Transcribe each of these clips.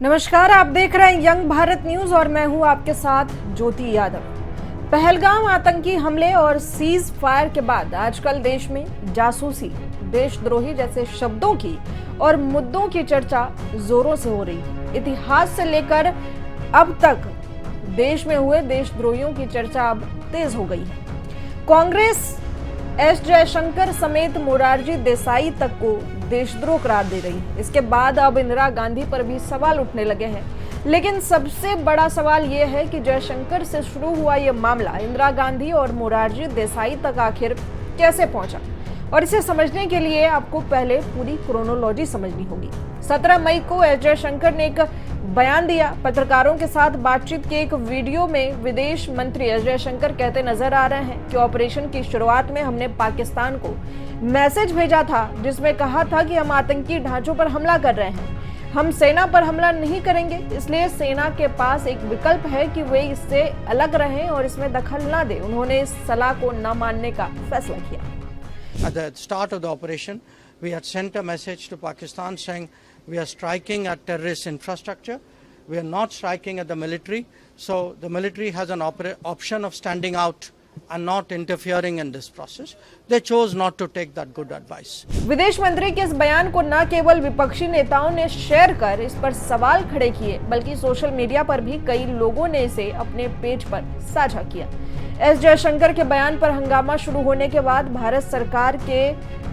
नमस्कार, आप देख रहे हैं यंग भारत न्यूज और मैं हूं आपके साथ ज्योति यादव। पहलगाम आतंकी हमले और सीज फायर के बाद आजकल देश में जासूसी, देशद्रोही जैसे शब्दों की और मुद्दों की चर्चा जोरों से हो रही है। इतिहास से लेकर अब तक देश में हुए देशद्रोहियों की चर्चा अब तेज हो गई है। कांग्रेस एस जयशंकर समेत मोरारजी देसाई तक को देशद्रोह करार दे रही है। इसके बाद अब इंदिरा गांधी पर भी सवाल उठने लगे हैं। लेकिन सबसे बड़ा सवाल यह है कि जयशंकर से शुरू हुआ यह मामला इंदिरा गांधी और मोरारजी देसाई तक आखिर कैसे पहुंचा, और इसे समझने के लिए आपको पहले पूरी क्रोनोलॉजी समझनी होगी। 17 मई को एस जयशंकर ने एक बयान दिया। पत्रकारों के साथ बातचीत के एक वीडियो में विदेश मंत्री एस जयशंकर कहते नजर आ रहे हैं कि ऑपरेशन की शुरुआत में हमने पाकिस्तान को मैसेज भेजा था जिसमें कहा था कि हम आतंकी ढांचों पर हमला कर रहे हैं, हम सेना पर हमला नहीं करेंगे। इसलिए सेना के पास एक विकल्प है कि वे इससे अलग रहें और इसमें दखल ना दें। उन्होंने इस सलाह को न मानने का फैसला किया। At the start of the operation, we had sent a message to Pakistan saying we are striking at terrorist infrastructure. We are not striking at the military. So the military has an option of standing out and not interfering in this process. They chose not to take that good advice. विदेश मंत्री के इस बयान को न केवल विपक्षी नेताओं ने शेयर कर इस पर सवाल खड़े किए, बल्कि सोशल मीडिया पर भी कई लोगों ने इसे अपने पेज पर साझा किया। एस जयशंकर के बयान पर हंगामा शुरू होने के बाद भारत सरकार के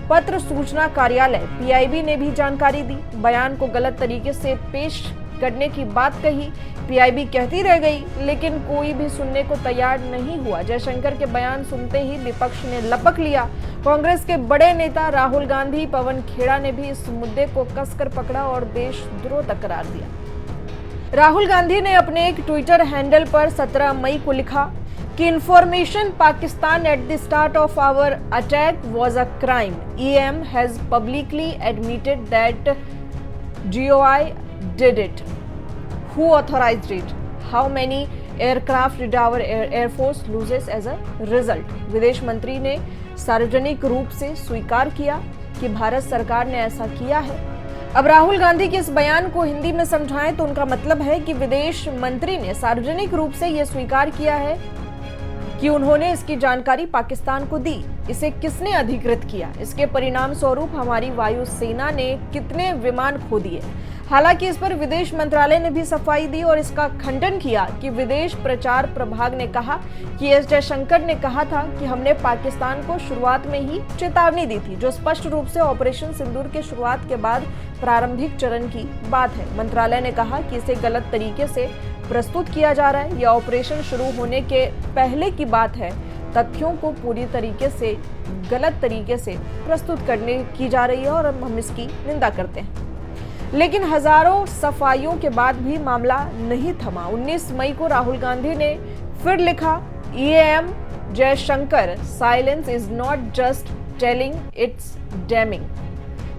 पत्र सूचना कार्यालय पीआईबी ने भी जानकारी दी। बयान को गलत तरीके से पेश करने की बात कही। पीआईबी कहती रह गई, लेकिन कोई भी सुनने को तैयार नहीं हुआ। जयशंकर के बयान सुनते ही विपक्ष ने लपक लिया। कांग्रेस के बड़े नेता राहुल गांधी, पवन खेड़ा ने भी इस मुद्दे को कसकर पकड़ा और देशद्रोह तक करार दिया। राहुल गांधी ने अपने एक ट्विटर हैंडल पर 17 मई को लिखा कि information Pakistan at the start of our attack was a crime. EM has publicly admitted that GOI did it. Who authorized it? How many aircraft did our Air Force loses as a result? विदेश मंत्री ने सार्वजनिक रूप से स्वीकार किया कि भारत सरकार ने ऐसा किया है। अब राहुल गांधी के इस बयान को हिंदी में समझाएं तो उनका मतलब है कि विदेश मंत्री ने सार्वजनिक रूप से यह स्वीकार किया है कि उन्होंने इसकी जानकारी पाकिस्तान को दी। इसे किसने अधिकृत किया? इसके परिणाम स्वरूप हमारी वायुसेना ने कितने विमान खो दिए? हालांकि इस पर विदेश मंत्रालय ने भी सफाई दी और इसका खंडन किया कि विदेश प्रचार प्रभाग ने कहा कि एस जयशंकर ने कहा था कि हमने पाकिस्तान को शुरुआत में ही चेतावनी दी थी, जो स्पष्ट रूप से ऑपरेशन सिंदूर के शुरुआत के बाद प्रारंभिक चरण की बात है। मंत्रालय ने कहा कि इसे गलत तरीके से प्रस्तुत किया जा रहा है। यह ऑपरेशन शुरू होने के पहले की बात है। तथ्यों को पूरी तरीके से गलत तरीके से प्रस्तुत करने की जा रही है और हम इसकी निंदा करते हैं। लेकिन हजारों सफाइयों के बाद भी मामला नहीं थमा। 19 मई को राहुल गांधी ने फिर लिखा, EM Jaishankar silence is not just telling, it's damming.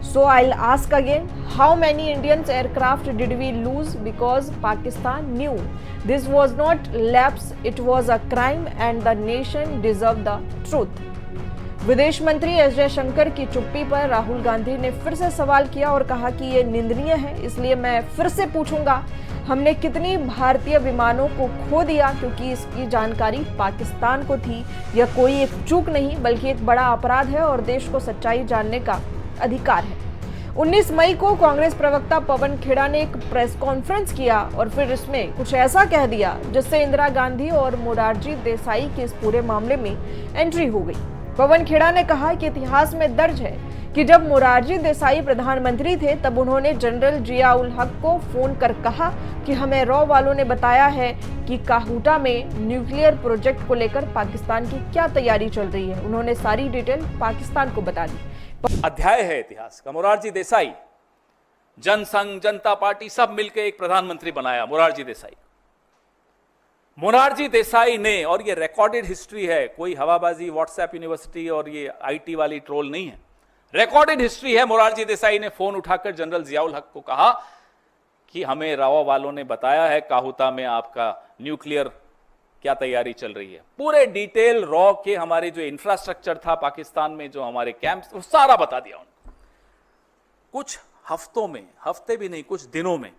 So I'll ask again, how many Indian aircraft did we lose because Pakistan knew this was not lapse, it was a crime and the nation deserved the truth. विदेश मंत्री S Jaishankar की चुप्पी पर राहुल गांधी ने फिर से सवाल किया और कहा कि ये निंदनीय है। इसलिए मैं फिर से पूछूंगा, हमने कितनी भारतीय विमानों को खो दिया क्योंकि इसकी जानकारी पाकिस्तान को थी? यह कोई एक चूक नहीं बल्कि एक बड़ा अपराध है और देश को सच्चाई जानने का अधिकार है। 19 मई को कांग्रेस प्रवक्ता पवन खेड़ा ने एक प्रेस कॉन्फ्रेंस किया और फिर इसमें कुछ ऐसा कह दिया जिससे इंदिरा गांधी और मोरारजी देसाई के इस पूरे मामले में एंट्री हो गई। पवन खेड़ा ने कहा कि इतिहास में दर्ज है कि जब मोरारजी देसाई प्रधानमंत्री थे तब उन्होंने जनरल जियाउल हक को फोन कर कहा कि हमें रॉ वालों ने बताया है कि काहूटा में न्यूक्लियर प्रोजेक्ट को लेकर पाकिस्तान की क्या तैयारी चल रही है। उन्होंने सारी डिटेल पाकिस्तान को बता दी। अध्याय है इतिहास का। मोरारजी देसाई, जनसंघ, जनता पार्टी सब मिलकर एक प्रधानमंत्री बनाया मोरारजी देसाई। मोरारजी देसाई ने, और ये रिकॉर्डेड हिस्ट्री है, कोई हवाबाजी व्हाट्सएप यूनिवर्सिटी और ये आईटी वाली ट्रोल नहीं है, रिकॉर्डेड हिस्ट्री है। मोरारजी देसाई ने फोन उठाकर जनरल जियाउल हक को कहा कि हमें राव वालों ने बताया है काहूता में आपका न्यूक्लियर क्या तैयारी चल रही है। पूरे डिटेल रॉ के हमारे जो इंफ्रास्ट्रक्चर था पाकिस्तान में, जो हमारे कैंप्स, वो सारा बता दिया उनको। कुछ हफ्तों में, हफ्ते भी नहीं कुछ दिनों में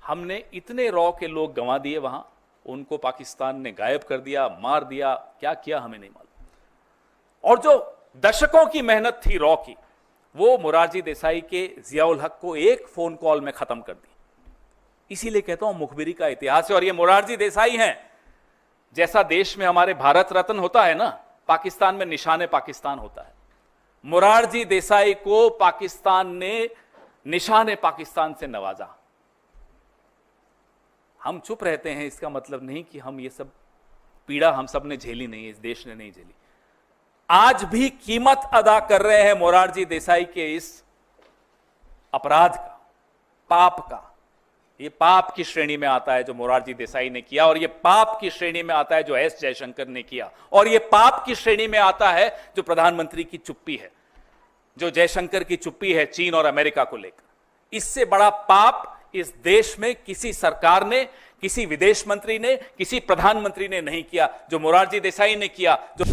हमने इतने रॉ के लोग गंवा दिए वहां, उनको पाकिस्तान ने गायब कर दिया, मार दिया, क्या किया हमें नहीं मालूम। और जो दशकों की मेहनत थी रॉ की, वो मोरारजी देसाई के जियाउल हक को एक फोन कॉल में खत्म कर दी। इसीलिए कहता हूं मुखबिरी का इतिहास है। और ये मोरारजी देसाई हैं, जैसा देश में हमारे भारत रत्न होता है ना, पाकिस्तान में निशाने पाकिस्तान होता है। मोरारजी देसाई को पाकिस्तान ने निशाने पाकिस्तान से नवाजा। हम चुप रहते हैं, इसका मतलब नहीं कि हम ये सब पीड़ा हम सब ने झेली नहीं है, इस देश ने नहीं झेली। आज भी कीमत अदा कर रहे हैं मोरारजी देसाई के इस अपराध का, पाप का। ये पाप की श्रेणी में आता है जो मोरारजी देसाई ने किया, और ये पाप की श्रेणी में आता है जो एस जयशंकर ने किया, और ये पाप की श्रेणी में आता है जो प्रधानमंत्री की चुप्पी है, जो जयशंकर की चुप्पी है चीन और अमेरिका को लेकर। इससे बड़ा पाप इस देश में किसी सरकार ने, किसी विदेश मंत्री ने, किसी प्रधानमंत्री ने नहीं किया जो मोरारजी देसाई ने किया। जो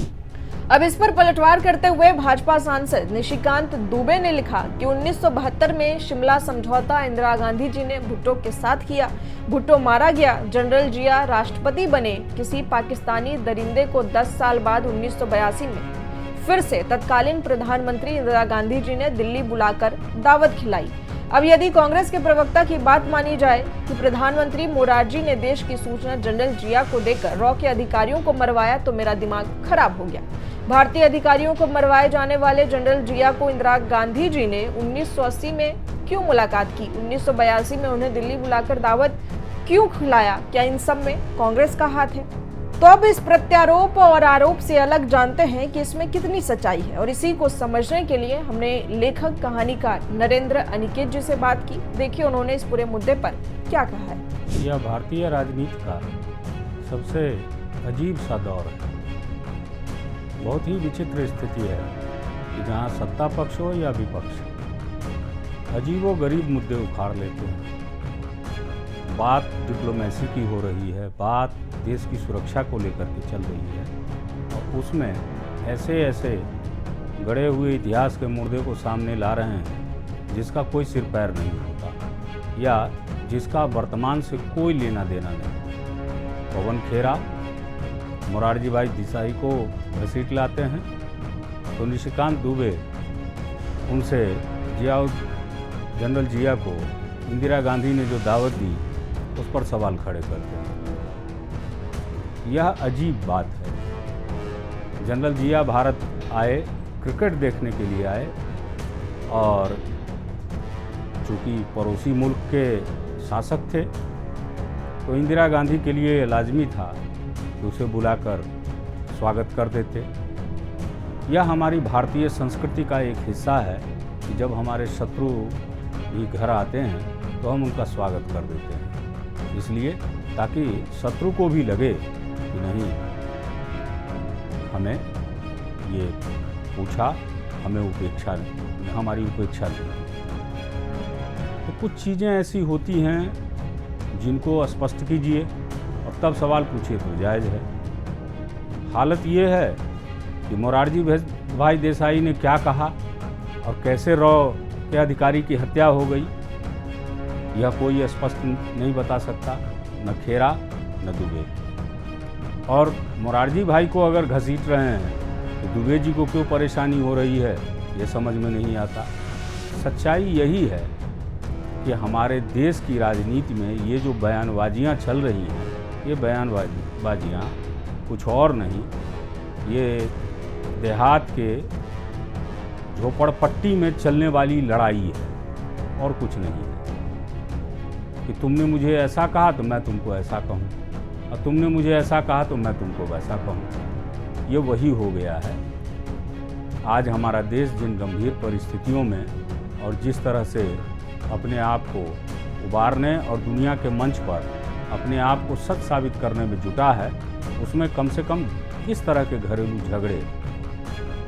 अब इस पर पलटवार करते हुए भाजपा सांसद निशिकांत दुबे ने लिखा कि 1972 में शिमला समझौता इंदिरा गांधी जी ने भुट्टो के साथ किया। भुट्टो मारा गया, जनरल जिया राष्ट्रपति बने। किसी पाकिस्तानी दरिंदे को 10 साल बाद 1982 में फिर से तत्कालीन प्रधानमंत्री इंदिरा गांधी जी ने दिल्ली बुलाकर दावत खिलाई। अब यदि कांग्रेस के प्रवक्ता की बात मानी जाए कि प्रधानमंत्री मोरारजी ने देश की सूचना जनरल जिया को देकर रॉ के अधिकारियों को मरवाया, तो मेरा दिमाग खराब हो गया। भारतीय अधिकारियों को मरवाए जाने वाले जनरल जिया को इंदिरा गांधी जी ने 1980 में क्यों मुलाकात की? 1982 में उन्हें दिल्ली बुलाकर दावत क्यों खिलाया? क्या इन सब में कांग्रेस का हाथ है? तो अब इस प्रत्यारोप और आरोप से अलग जानते हैं कि इसमें कितनी सच्चाई है, और इसी को समझने के लिए हमने लेखक कहानीकार नरेंद्र अनिकेत जी से बात की। देखिए उन्होंने इस पूरे मुद्दे पर क्या कहा है। यह भारतीय राजनीति का सबसे अजीब सा दौर है। बहुत ही विचित्र स्थिति है कि जहां सत्ता पक्ष हो या विपक्ष, अजीबो गरीब मुद्दे उखाड़ लेते हैं। बात डिप्लोमेसी की हो रही है, बात देश की सुरक्षा को लेकर के चल रही है, और उसमें ऐसे ऐसे गड़े हुए इतिहास के मुर्दे को सामने ला रहे हैं जिसका कोई सिर पैर नहीं होता, या जिसका वर्तमान से कोई लेना देना नहीं। पवन खेरा मोरारजी भाई देसाई को घसीट लाते हैं, तो निशिकांत दुबे उनसे जनरल जिया को इंदिरा गांधी ने जो दावत दी उस पर सवाल खड़े करते हैं। यह अजीब बात है। जनरल जिया भारत आए, क्रिकेट देखने के लिए आए, और चूँकि पड़ोसी मुल्क के शासक थे तो इंदिरा गांधी के लिए लाजमी था कि उसे बुलाकर स्वागत कर देते। यह हमारी भारतीय संस्कृति का एक हिस्सा है कि जब हमारे शत्रु भी घर आते हैं तो हम उनका स्वागत कर देते हैं, इसलिए ताकि शत्रु को भी लगे कि नहीं, हमें ये पूछा, हमें हमारी उपेक्षा नहीं। तो कुछ चीज़ें ऐसी होती हैं जिनको स्पष्ट कीजिए और तब सवाल पूछिए तो जायज़ है। हालत ये है कि मोरारजी भाई देसाई ने क्या कहा और कैसे रॉ के अधिकारी की हत्या हो गई, यह कोई स्पष्ट नहीं बता सकता, न खेरा न दुबे। और मोरारजी भाई को अगर घसीट रहे हैं तो दुबे जी को क्यों परेशानी हो रही है, ये समझ में नहीं आता। सच्चाई यही है कि हमारे देश की राजनीति में ये जो बयानबाजियाँ चल रही हैं, ये बयानबाजियाँ कुछ और नहीं, ये देहात के झोपड़पट्टी में चलने वाली लड़ाई है और कुछ नहीं है। कि तुमने मुझे ऐसा कहा तो मैं तुमको ऐसा कहूँ, और तुमने मुझे ऐसा कहा तो मैं तुमको वैसा कहूँ, ये वही हो गया है। आज हमारा देश जिन गंभीर परिस्थितियों में और जिस तरह से अपने आप को उबारने और दुनिया के मंच पर अपने आप को सच साबित करने में जुटा है, उसमें कम से कम इस तरह के घरेलू झगड़े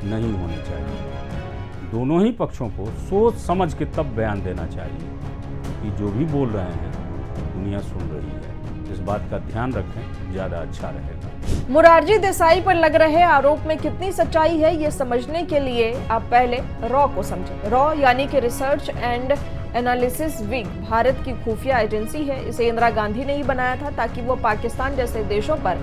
नहीं होने चाहिए। दोनों ही पक्षों को सोच समझ के तब बयान देना चाहिए कि जो भी बोल रहे हैं दुनिया सुन रही है। इस बात का ध्यान रखें, ज़्यादा अच्छा रहेगा। मोरारजी देसाई पर लग रहे आरोप में कितनी सच्चाई है, ये समझने के लिए आप पहले रॉ को समझें। रॉ यानी कि research and analysis wing Bharat की खुफिया एजेंसी है। इसे इंदिरा गांधी ने ही बनाया था ताकि वो पाकिस्तान जैसे देशों पर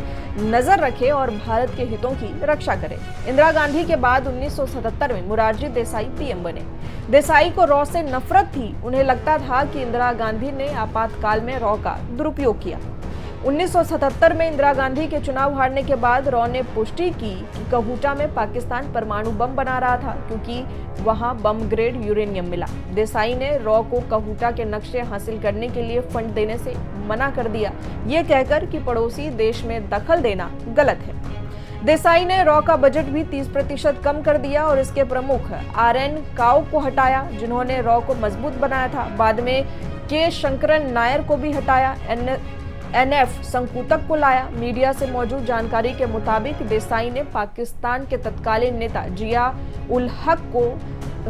नजर रखे और भारत के हितों की रक्षा करे। इंदिरा गांधी के बाद 1977 में मोरारजी देसाई पीएम बने। देसाई को रॉ से नफरत थी। उन्हें लगता था कि इंदिरा गांधी ने आपातकाल में रॉ का दुरुपयोग किया। 1977 में इंदिरा गांधी के चुनाव हारने के बाद रॉ ने पुष्टि की कि कहूटा में पाकिस्तान परमाणु बम बना रहा था क्योंकि वहां बम ग्रेड यूरेनियम मिला। देसाई ने रॉ को कहूटा के नक्शे हासिल करने के लिए फंड देने से मना कर दिया, ये कहकर कि पड़ोसी देश में दखल देना गलत है। देसाई ने रॉ का बजट भी 30% कम कर दिया और इसके प्रमुख RN काओ को हटाया, जिन्होंने रॉ को मजबूत बनाया था। बाद में के शंकरन नायर को भी हटाया, NF संकुतक को लाया। मीडिया से मौजूद जानकारी के मुताबिक देसाई ने पाकिस्तान के तत्कालीन नेता जिया उल हक को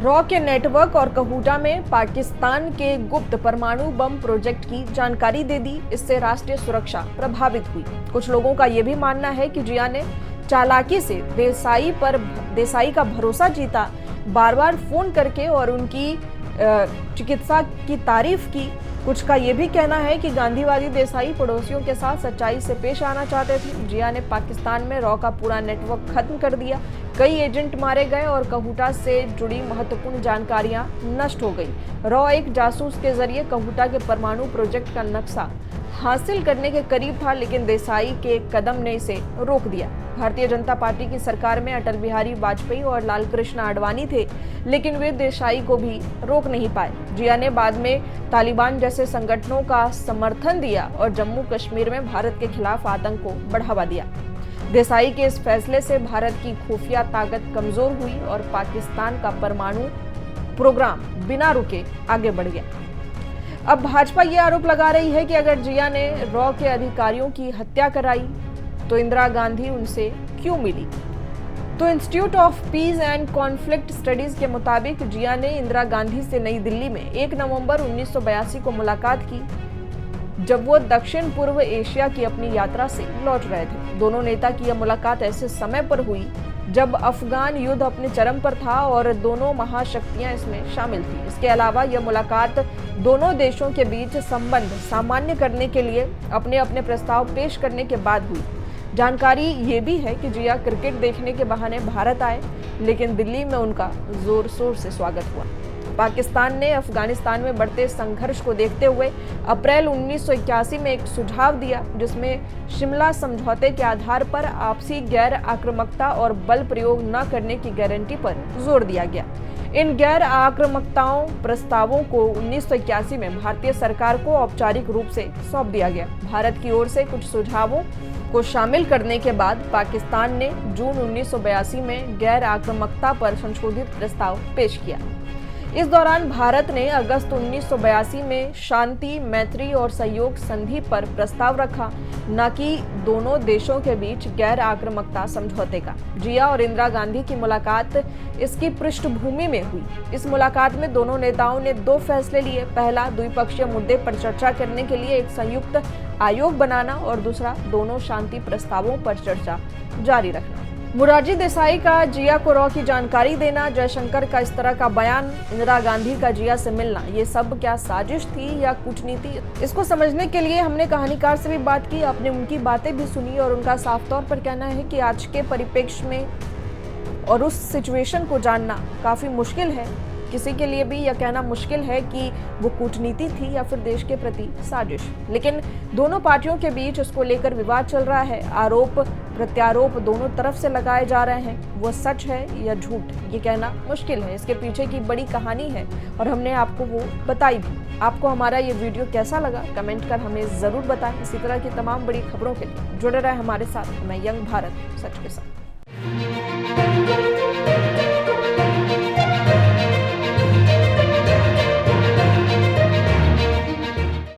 रॉ के नेटवर्क और कहूटा में पाकिस्तान के गुप्त परमाणु बम प्रोजेक्ट की जानकारी दे दी। इससे राष्ट्रीय सुरक्षा प्रभावित हुई। कुछ लोगों का यह भी मानना है कि जिया ने चालाकी से देसाई का भरोसा जीता, बार बार फोन करके और उनकी चिकित्सा की तारीफ की। कुछ का यह भी कहना है कि गांधीवादी देसाई पड़ोसियों के साथ सच्चाई से पेश आना चाहते थे। जिया ने पाकिस्तान में रॉ का पूरा नेटवर्क खत्म कर दिया। कई एजेंट मारे गए और कहूटा से जुड़ी महत्वपूर्ण जानकारियां नष्ट हो गई। रॉ एक जासूस के जरिए कहूटा के परमाणु प्रोजेक्ट का नक्शा हासिल करने के करीब था, लेकिन देसाई के कदम ने इसे रोक दिया। भारतीय जनता पार्टी की सरकार में अटल बिहारी वाजपेयी और लालकृष्ण आडवाणी थे, लेकिन वे देसाई को भी रोक नहीं पाए। जिया ने बाद में तालिबान जैसे संगठनों का समर्थन दिया और जम्मू कश्मीर में भारत के खिलाफ आतंक को बढ़ावा दिया। देसाई के इस फैसले से भारत की खुफिया ताकत कमजोर हुई और पाकिस्तान का परमाणु प्रोग्राम बिना रुके आगे बढ़ गया। अब भाजपा ये आरोप लगा रही है कि अगर जिया ने रॉ के अधिकारियों की हत्या कराई तो इंदिरा गांधी उनसे क्यों मिली। तो institute of peace and conflict studies के मुताबिक जिया ने इंदिरा गांधी से नई दिल्ली में 1 नवंबर 1982 को मुलाकात की, जब वो दक्षिण पूर्व एशिया की अपनी यात्रा से लौट रहे थे। दोनों नेता की यह मुलाकात ऐसे समय पर हुई जब अफगान युद्ध अपने चरम पर था और दोनों महाशक्तियां इसमें शामिल थी। इसके अलावा यह मुलाकात दोनों देशों के बीच संबंध सामान्य करने के लिए अपने अपने प्रस्ताव पेश करने के बाद हुई। जानकारी ये भी है कि जिया क्रिकेट देखने के बहाने भारत आए, लेकिन दिल्ली में उनका जोर शोर से स्वागत हुआ। पाकिस्तान ने अफगानिस्तान में बढ़ते संघर्ष को देखते हुए अप्रैल 1981 में एक सुझाव दिया, जिसमें शिमला समझौते के आधार पर आपसी गैर आक्रामकता और बल प्रयोग न करने की गारंटी पर जोर दिया गया। इन गैर आक्रामकताओं प्रस्तावों को 1981 में भारतीय सरकार को औपचारिक रूप से सौंप दिया गया। भारत की ओर से कुछ सुझावों को शामिल करने के बाद पाकिस्तान ने जून 1982 में गैर आक्रामकता पर संशोधित प्रस्ताव पेश किया। इस दौरान भारत ने अगस्त 1982 में शांति, मैत्री और सहयोग संधि पर प्रस्ताव रखा, न कि दोनों देशों के बीच गैर आक्रामकता समझौते का। जिया और इंदिरा गांधी की मुलाकात इसकी पृष्ठभूमि में हुई। इस मुलाकात में दोनों नेताओं ने 2 फैसले लिए। पहला, द्विपक्षीय मुद्दे पर चर्चा करने के लिए एक संयुक्त आयोग बनाना और दूसरा, दोनों शांति प्रस्तावों पर चर्चा जारी रखना। मोरारजी देसाई का जिया को रॉ की जानकारी देना, जयशंकर का इस तरह का बयान, इंदिरा गांधी का जिया से मिलना, ये सब क्या साजिश थी या कूटनीति? इसको समझने के लिए हमने कहानीकार से भी बात की, आपने उनकी बातें भी सुनी और उनका साफ तौर पर कहना है कि आज के परिप्रेक्ष्य में और उस सिचुएशन को जानना काफ़ी मुश्किल है। किसी के लिए भी यह कहना मुश्किल है कि वो कूटनीति थी या फिर देश के प्रति साजिश। लेकिन दोनों पार्टियों के बीच इसको लेकर विवाद चल रहा है। आरोप प्रत्यारोप दोनों तरफ से लगाए जा रहे हैं। वो सच है या झूठ, ये कहना मुश्किल है। इसके पीछे की बड़ी कहानी है और हमने आपको वो बताई भी। आपको हमारा ये वीडियो कैसा लगा कमेंट कर हमें ज़रूर बताएं। इसी तरह की तमाम बड़ी खबरों के लिए जुड़े रहे हमारे साथ। मैं यंग भारत सच के साथ।